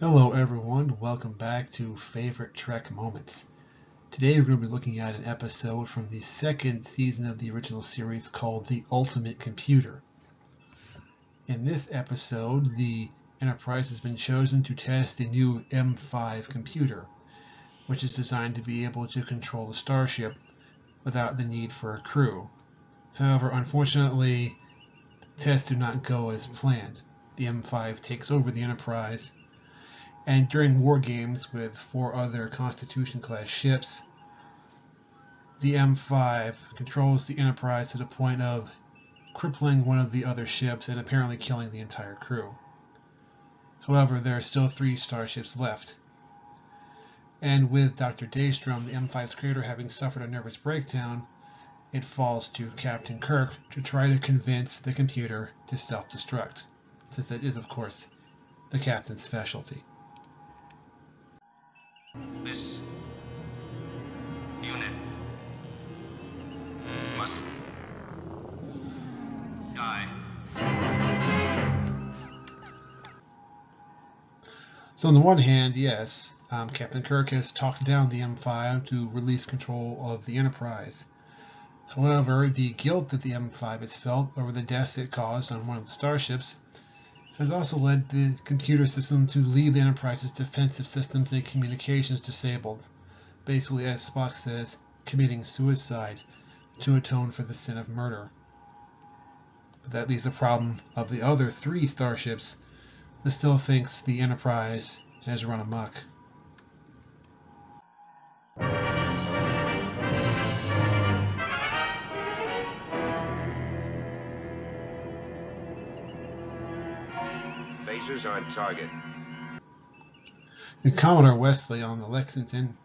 Hello everyone, welcome back to Favorite Trek Moments. Today we're going to be looking at an episode from the second season of the original series called The Ultimate Computer. In this episode, the Enterprise has been chosen to test the new M5 computer, which is designed to be able to control the starship without the need for a crew. However, unfortunately, tests do not go as planned. The M5 takes over the Enterprise, and during war games with 4 other Constitution-class ships, the M5 controls the Enterprise to the point of crippling one of the other ships and apparently killing the entire crew. However, there are still 3 starships left. And with Dr. Daystrom, the M5's creator, having suffered a nervous breakdown, it falls to Captain Kirk to try to convince the computer to self-destruct, since that is, of course, the captain's specialty. This unit must die. So on the one hand, yes, Captain Kirk has talked down the M5 to release control of the Enterprise. However, the guilt that the M5 has felt over the deaths it caused on one of the starships has also led the computer system to leave the Enterprise's defensive systems and communications disabled, basically, as Spock says, committing suicide to atone for the sin of murder. But that leaves the problem of the other 3 starships that still thinks the Enterprise has run amok. Phasers on target. And Commodore Wesley on the Lexington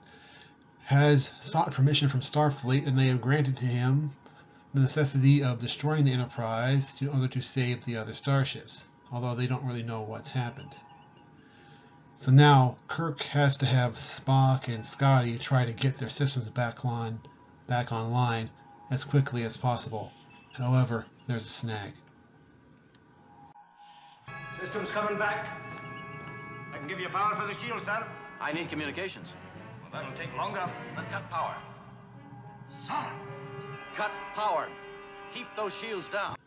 has sought permission from Starfleet, and they have granted to him the necessity of destroying the Enterprise in order to save the other starships, although they don't really know what's happened. So now Kirk has to have Spock and Scotty try to get their systems back online as quickly as possible. However, there's a snag. Systems coming back. I can give you power for the shield, sir. I need communications. Well, that'll take longer. Then cut power. Sir! Cut power. Keep those shields down.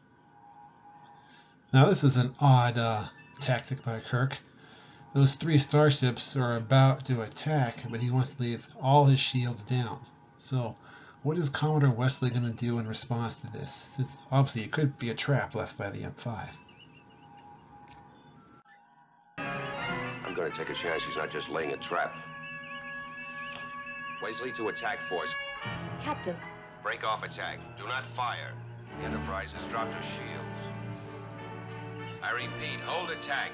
Now this is an odd tactic by Kirk. Those 3 starships are about to attack, but he wants to leave all his shields down. So what is Commodore Wesley going to do in response to this? Since obviously it could be a trap left by the M5. I'm going to take a chance he's not just laying a trap. Wesley to attack force. Captain. Break off attack. Do not fire. The Enterprise has dropped her shields. I repeat, hold attack.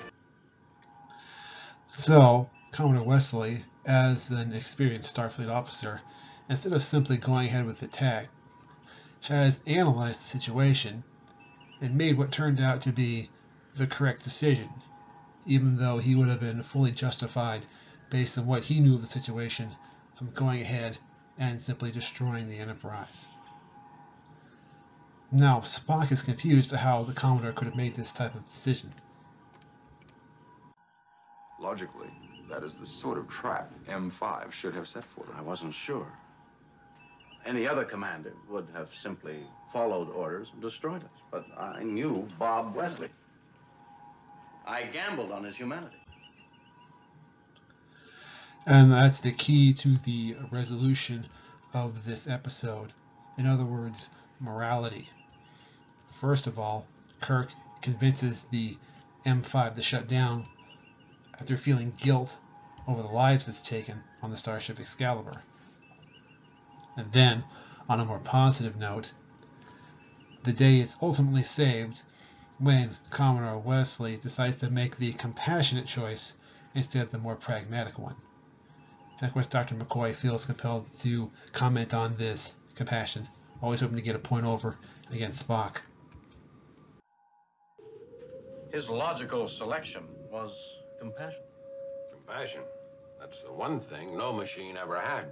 So Commodore Wesley, as an experienced Starfleet officer, instead of simply going ahead with the attack, has analyzed the situation and made what turned out to be the correct decision, even though he would have been fully justified based on what he knew of the situation of going ahead and simply destroying the Enterprise. Now, Spock is confused to how the Commodore could have made this type of decision. Logically, that is the sort of trap M5 should have set for them. I wasn't sure. Any other commander would have simply followed orders and destroyed us. But I knew Bob Wesley. I gambled on his humanity. And that's the key to the resolution of this episode. In other words, morality. First of all, Kirk convinces the M5 to shut down after feeling guilt over the lives it's taken on the Starship Excalibur. And then, on a more positive note, the day is ultimately saved when Commodore Wesley decides to make the compassionate choice instead of the more pragmatic one. And of course, Dr. McCoy feels compelled to comment on this compassion, always hoping to get a point over against Spock. His logical selection was compassion. Compassion. That's the one thing no machine ever had.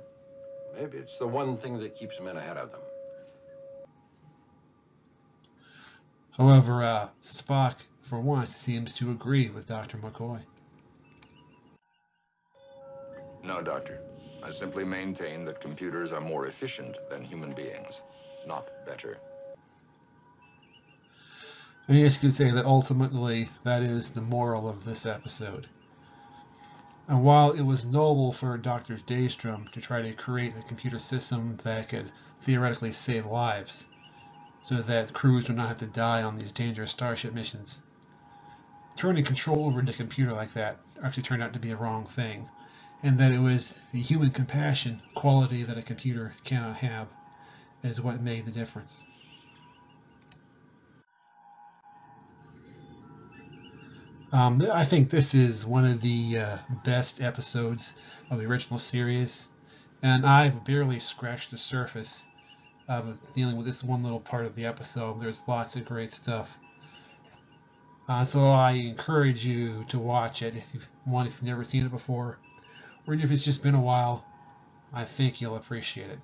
Maybe it's the one thing that keeps men ahead of them. However, Spock, for once, seems to agree with Dr. McCoy. No, Doctor. I simply maintain that computers are more efficient than human beings, not better. I guess you could say that ultimately that is the moral of this episode. And while it was noble for Dr. Daystrom to try to create a computer system that could theoretically save lives, so that crews would not have to die on these dangerous Starship missions, turning control over to a computer like that actually turned out to be a wrong thing, and that it was the human compassion quality that a computer cannot have is what made the difference. I think this is one of the best episodes of the original series, and I've barely scratched the surface of dealing with this one little part of the episode. There's lots of great stuff. So I encourage you to watch it if you've never seen it before, or if it's just been a while. I think you'll appreciate it.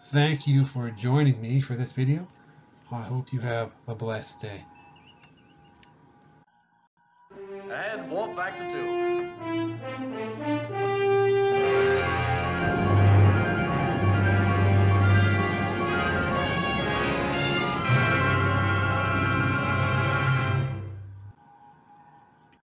Thank you for joining me for this video. I hope you have a blessed day. And warp back to 2.